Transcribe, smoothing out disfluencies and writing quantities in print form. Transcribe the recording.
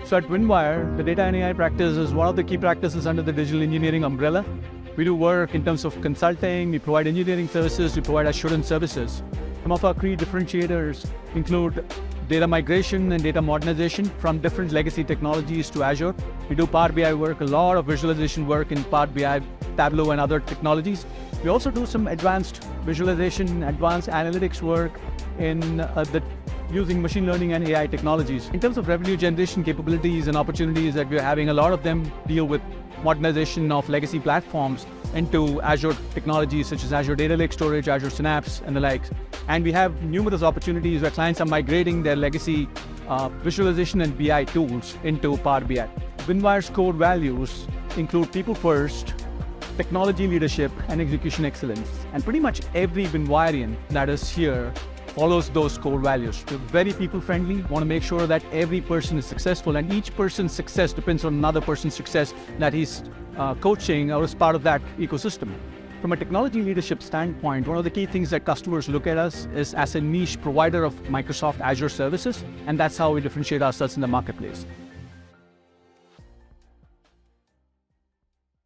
So at WinWire, the data and AI practice is one of the key practices under the digital engineering umbrella. We do work in terms of consulting, we provide engineering services, we provide assurance services. Some of our key differentiators include data migration and data modernization from different legacy technologies to Azure. We do Power BI work, a lot of visualization work in Power BI, Tableau and other technologies. We also do some advanced visualization, advanced analytics work in using machine learning and AI technologies. In terms of revenue generation capabilities and opportunities that we're having, a lot of them deal with modernization of legacy platforms into Azure technologies such as Azure Data Lake Storage, Azure Synapse, and the likes. And we have numerous opportunities where clients are migrating their legacy visualization and BI tools into Power BI. WinWire's core values include people first, technology leadership, and execution excellence. And pretty much every WinWirean that is here follows those core values. We're very people-friendly, want to make sure that every person is successful, and each person's success depends on another person's success that he's coaching or is part of that ecosystem. From a technology leadership standpoint, one of the key things that customers look at us is as a niche provider of Microsoft Azure services, and that's how we differentiate ourselves in the marketplace.